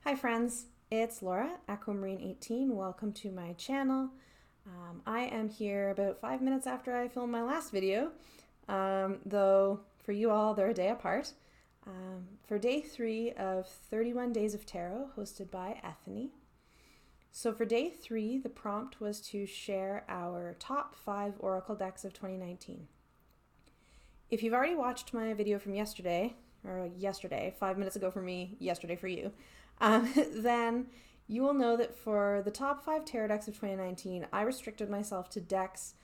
Hi friends, it's Laura, Aquamarine18. Welcome to my channel. I am here about 5 minutes after I filmed my last video, though for you all they're a day apart, for day 3 of 31 Days of Tarot hosted by Ethany. So for day 3, the prompt was to share our top 5 oracle decks of 2019. If you've already watched my video from yesterday, 5 minutes ago for me, yesterday for you, then you will know that for the top 5 tarot decks of 2019, I restricted myself to decks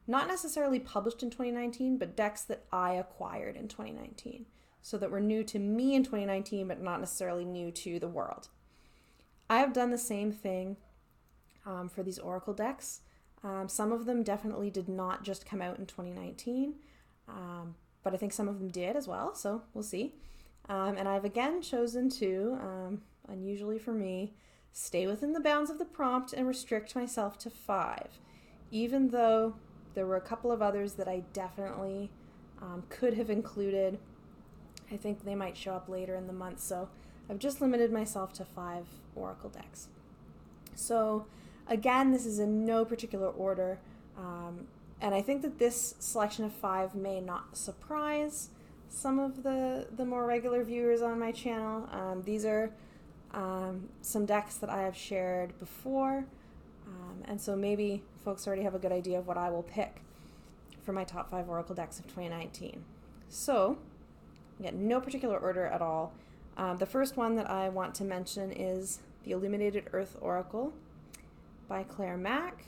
not necessarily published in 2019, but decks that I acquired in 2019. So that were new to me in 2019, but not necessarily new to the world. I have done the same thing for these oracle decks. Some of them definitely did not just come out in 2019, but I think some of them did as well, so we'll see. And I've again chosen to, unusually for me, stay within the bounds of the prompt and restrict myself to 5, even though there were a couple of others that I definitely could have included. I think they might show up later in the month, so I've just limited myself to 5 oracle decks. So again, this is in no particular order, and I think that this selection of 5 may not surprise some of the more regular viewers on my channel. These are some decks that I have shared before, and so maybe folks already have a good idea of what I will pick for my top 5 oracle decks of 2019. So, again, no particular order at all. The first one that I want to mention is the Illuminated Earth Oracle by Mack.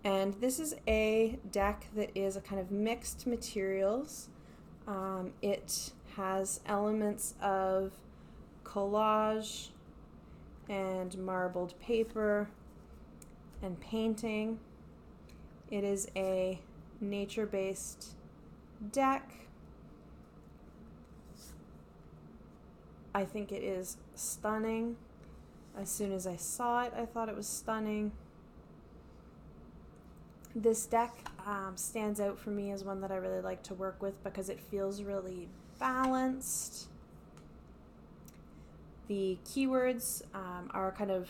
And this is a deck that is a kind of mixed materials. It has elements of collage and marbled paper and painting. It is a nature-based deck. I think it is stunning. As soon as I saw it, I thought it was stunning. This deck stands out for me as one that I really like to work with because it feels really balanced. The keywords are kind of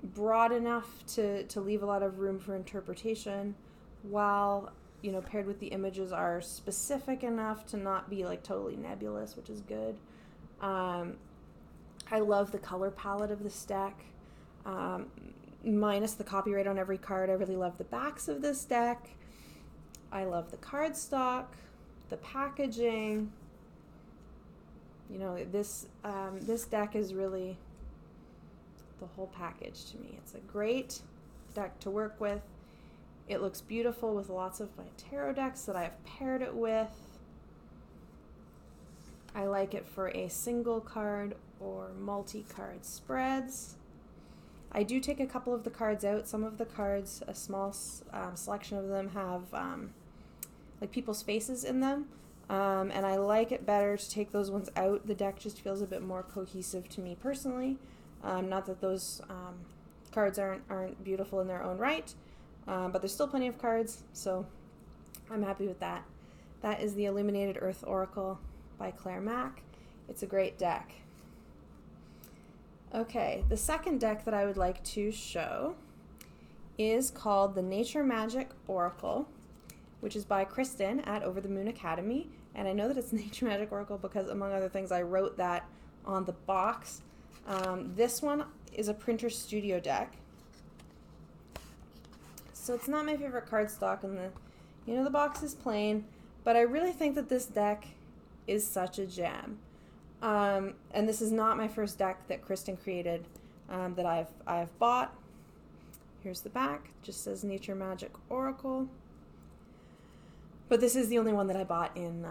broad enough to leave a lot of room for interpretation, while paired with the images are specific enough to not be like totally nebulous, which is good. I love the color palette of this deck. Minus the copyright on every card, I really love the backs of this deck. I love the cardstock, the packaging. This deck is really the whole package to me. It's a great deck to work with. It looks beautiful with lots of my tarot decks that I've paired it with. I like it for a single card or multi-card spreads. I do take a couple of the cards out. Some of the cards, a small selection of them, have like people's faces in them. And I like it better to take those ones out. The deck just feels a bit more cohesive to me personally. Not that those cards aren't beautiful in their own right, but there's still plenty of cards, so I'm happy with that. That is the Illuminated Earth Oracle by Mack. It's a great deck. Okay, the second deck that I would like to show is called the Nature Magic Oracle, which is by Kristen at Over the Moon Academy. And I know that it's Nature Magic Oracle because, among other things, I wrote that on the box. This one is a Printer Studio deck. So it's not my favorite cardstock, and the box is plain, but I really think that this deck is such a gem. And this is not my first deck that Kristen created that I've bought. Here's the back. It just says Nature Magic Oracle. But this is the only one that I bought in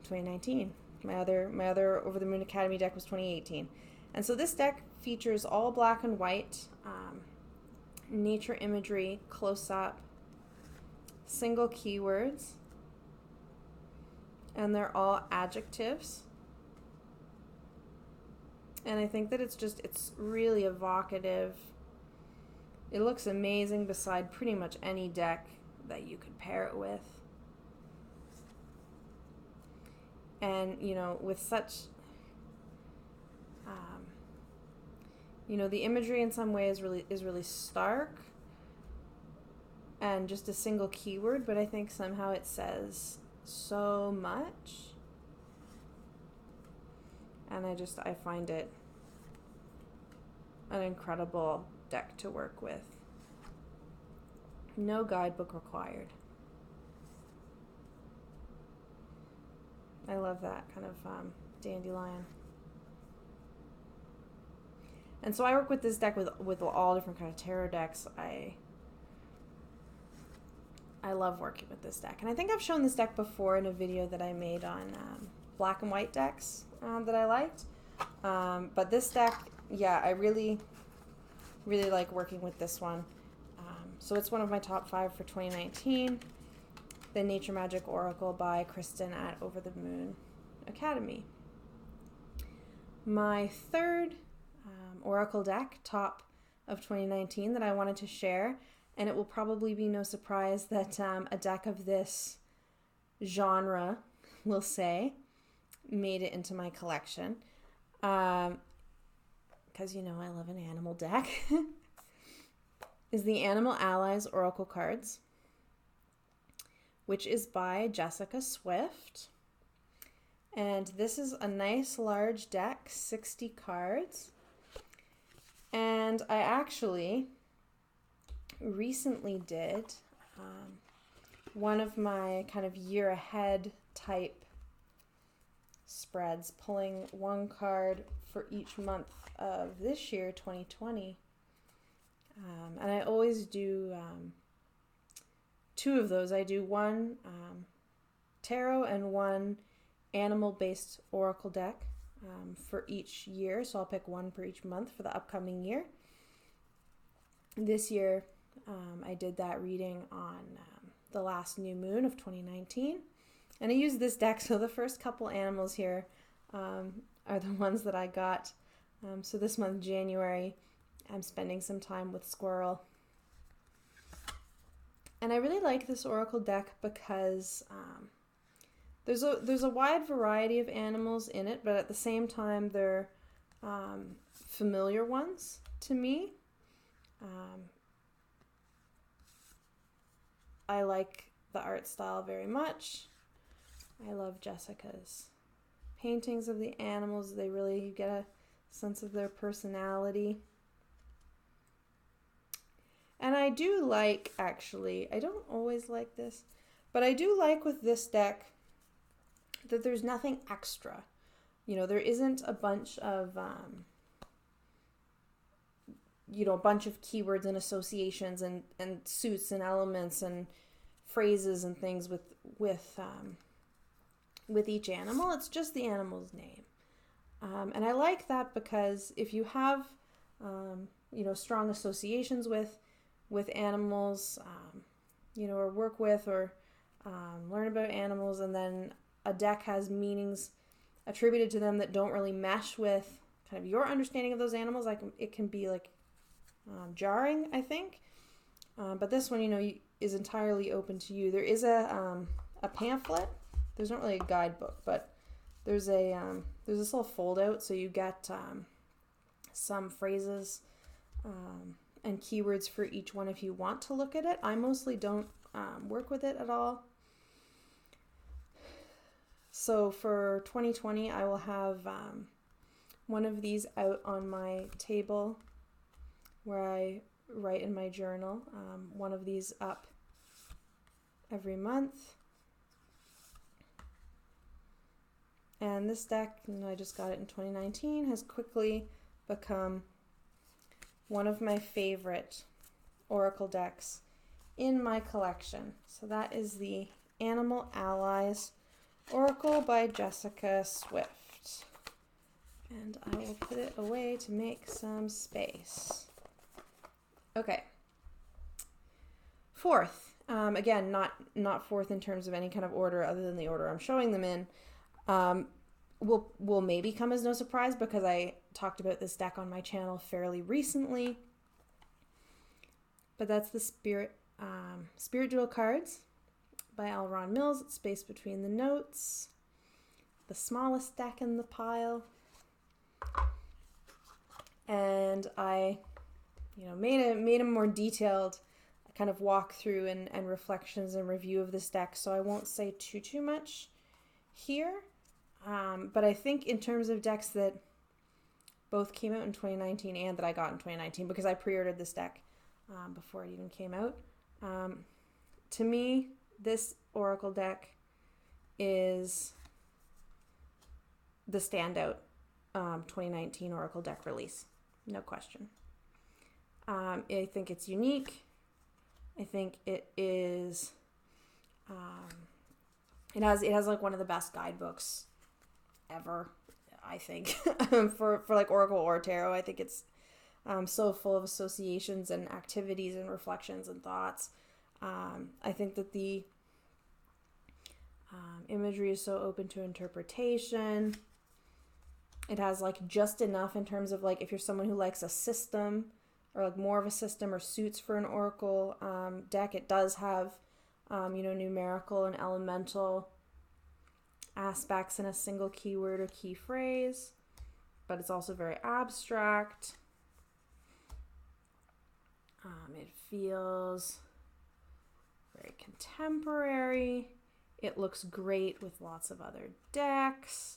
2019. My other Over the Moon Academy deck was 2018. And so this deck features all black and white nature imagery, close-up, single keywords, and they're all adjectives. And I think that it's really evocative. It looks amazing beside pretty much any deck that you could pair it with. And, with such You know, the imagery in some ways is really stark and just a single keyword, but I think somehow it says so much. And I find it an incredible deck to work with. No guidebook required. I love that kind of dandelion. And so I work with this deck with all different kind of tarot decks. I love working with this deck. And I think I've shown this deck before in a video that I made on black and white decks that I liked. But this deck, yeah, I really, really like working with this one. So it's one of my top 5 for 2019. The Nature Magic Oracle by Kristen at Over the Moon Academy. My third Oracle deck, top of 2019, that I wanted to share, and it will probably be no surprise that a deck of this genre, we'll say, made it into my collection. Because, you know, I love an animal deck. Is the Animal Allies Oracle Cards, which is by Jessica Swift. And this is a nice large deck, 60 cards. And I actually recently did one of my kind of year ahead type spreads, pulling one card for each month of this year, 2020. And I always do 2 of those. I do one tarot and one animal-based oracle deck for each year. So I'll pick one for each month for the upcoming year. This year, I did that reading on the last new moon of 2019. And I used this deck, so the first couple animals here are the ones that I got. So this month, January, I'm spending some time with Squirrel. And I really like this oracle deck because there's a wide variety of animals in it, but at the same time they're familiar ones to me. I like the art style very much. I love Jessica's paintings of the animals. They really get a sense of their personality. And I do like, actually, I don't always like this, but I do like with this deck that there's nothing extra. You know, there isn't a bunch of, a bunch of keywords and associations and suits and elements and phrases and things with each animal. It's just the animal's name. And I like that because if you have, strong associations with animals, or work with or learn about animals, and then a deck has meanings attributed to them that don't really mesh with kind of your understanding of those animals, it can be like jarring, I think. But this one, is entirely open to you. There is a pamphlet. There's not really a guidebook, but there's this little fold out, so you get some phrases and keywords for each one if you want to look at it. I mostly don't work with it at all. So for 2020, I will have one of these out on my table where I write in my journal. One of these up every month. And this deck, I just got it in 2019, has quickly become one of my favorite oracle decks in my collection. So that is the Animal Allies Oracle by Jessica Swift. And I will put it away to make some space. Okay. Fourth, again, not fourth in terms of any kind of order other than the order I'm showing them in. Will maybe come as no surprise because I talked about this deck on my channel fairly recently. But that's the Spirit Doodle cards by Elrond Mills. It's spaced between the notes. The smallest deck in the pile. And and I, made a more detailed kind of walkthrough and reflections and review of this deck, so I won't say too much here. But I think in terms of decks that both came out in 2019 and that I got in 2019, because I pre-ordered this deck before it even came out, to me, this Oracle deck is the standout 2019 Oracle deck release. No question. I think it's unique. I think it is, it has like one of the best guidebooks ever, I think, for like Oracle or Tarot. I think it's so full of associations and activities and reflections and thoughts. I think that the imagery is so open to interpretation. It has like just enough in terms of like if you're someone who likes a system or like more of a system or suits for an Oracle deck, it does have numerical and elemental aspects in a single keyword or key phrase, but it's also very abstract. It feels very contemporary. It looks great with lots of other decks.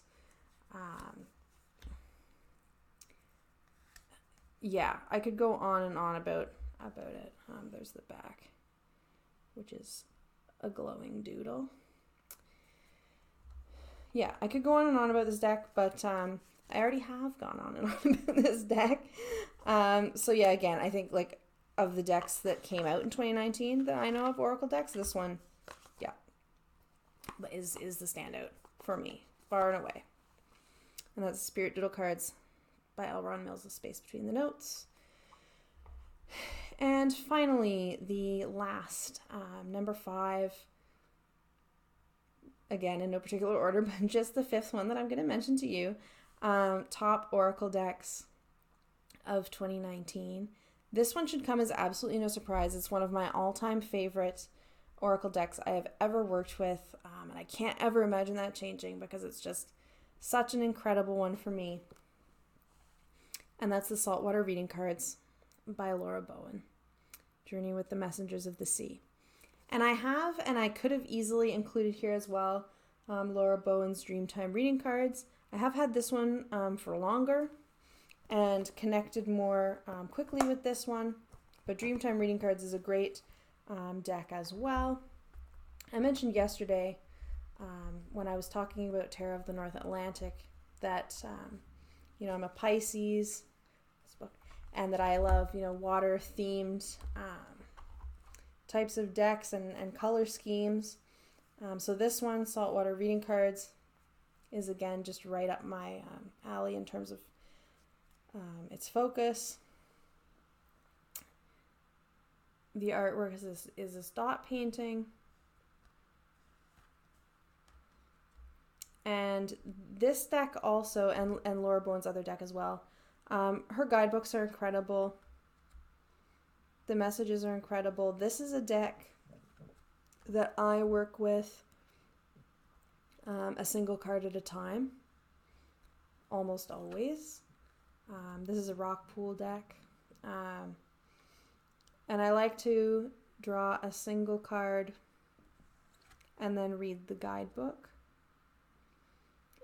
Yeah, I could go on and on about it. There's the back, which is a glowing doodle. Yeah, I could go on and on about this deck, but I already have gone on and on about this deck. So yeah, again, I think like of the decks that came out in 2019 that I know of, Oracle decks, this one, yeah, is the standout for me, far and away. And that's Spirit Doodle cards by Elrond, Mills of Space Between the Notes. And finally, the last, number 5, again, in no particular order, but just the 5th one that I'm going to mention to you, top Oracle decks of 2019. This one should come as absolutely no surprise. It's one of my all-time favorite Oracle decks I have ever worked with, and I can't ever imagine that changing because it's just such an incredible one for me. And that's the Saltwater reading cards by Bowen, Journey with the Messengers of the Sea. And I could have easily included here as well Bowen's Dreamtime reading cards. I have had this one for longer and connected more quickly with this one, but Dreamtime reading cards is a great deck as well. I mentioned yesterday when I was talking about Terror of the North Atlantic that I'm a Pisces, and that I love, water-themed types of decks and color schemes. So this one, Saltwater reading cards, is again just right up my alley in terms of its focus. The artwork is this dot painting. And this deck also, and Laura Bowen's other deck as well, her guidebooks are incredible. The messages are incredible. This is a deck that I work with a single card at a time, almost always. This is a rock pool deck. And I like to draw a single card and then read the guidebook.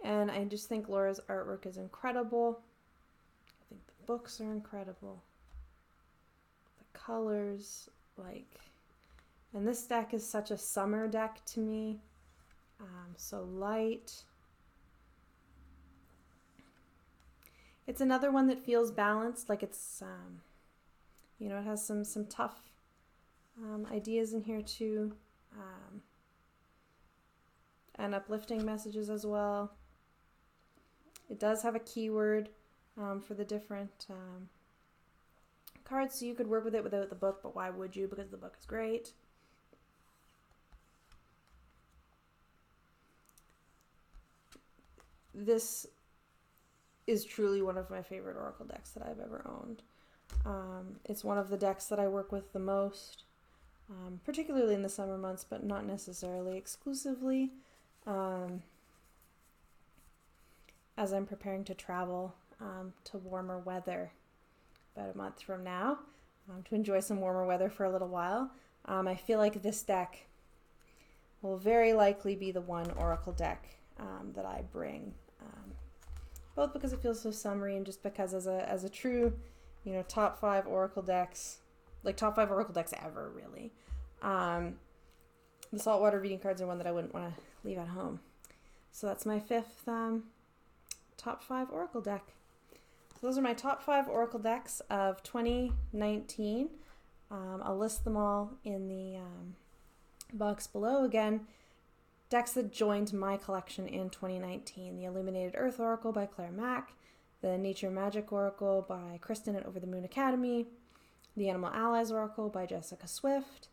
And I just think Laura's artwork is incredible. I think the books are incredible. The colors, and this deck is such a summer deck to me. So light. It's another one that feels balanced, like it's, it has some tough ideas in here too, and uplifting messages as well. It does have a keyword for the different cards, so you could work with it without the book, but why would you? Because the book is great. This is truly one of my favorite Oracle decks that I've ever owned. It's one of the decks that I work with the most, particularly in the summer months, but not necessarily exclusively. As I'm preparing to travel to warmer weather, about a month from now to enjoy some warmer weather for a little while. I feel like this deck will very likely be the one Oracle deck that I bring, both because it feels so summery and just because as a true, top 5 Oracle decks, like top 5 Oracle decks ever, really. The Saltwater reading cards are one that I wouldn't want to leave at home. So that's my 5th top 5 Oracle deck. So those are my top 5 Oracle decks of 2019. I'll list them all in the box below. Again, decks that joined my collection in 2019. The Illuminated Earth Oracle by Mack, the Nature Magic Oracle by Kristen at Over the Moon Academy, the Animal Allies Oracle by Jessica Swift,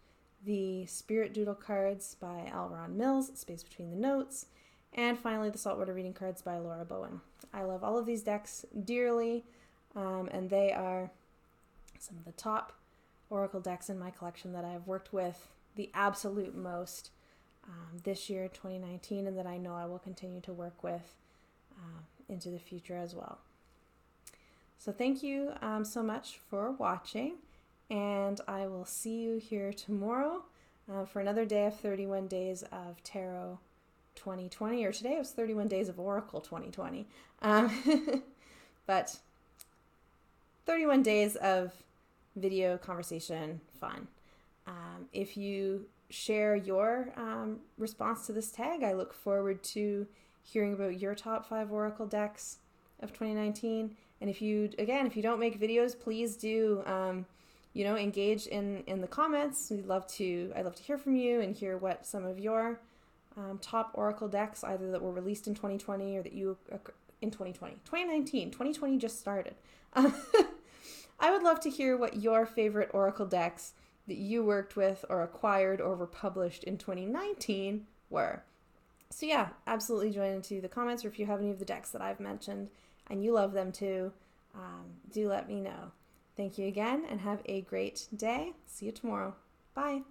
the Spirit Doodle cards by Elrond Mills, Space Between the Notes, and finally the Saltwater reading cards by Laura Bowen. I love all of these decks dearly, and they are some of the top Oracle decks in my collection that I've worked with the absolute most this year, 2019, and that I know I will continue to work with into the future as well. So thank you so much for watching, and I will see you here tomorrow for another day of 31 Days of Tarot 2020, or today it was 31 Days of Oracle 2020, but 31 days of video conversation fun. If you share your response to this tag, I look forward to hearing about your top 5 Oracle decks of 2019. And if you don't make videos, please do, engage in the comments. I'd love to hear from you and hear what some of your top Oracle decks, either that were released in 2020 or that you in 2020 just started. I would love to hear what your favorite Oracle decks that you worked with or acquired or were published in 2019 were. So yeah, absolutely join into the comments, or if you have any of the decks that I've mentioned and you love them too, do let me know. Thank you again and have a great day. See you tomorrow. Bye.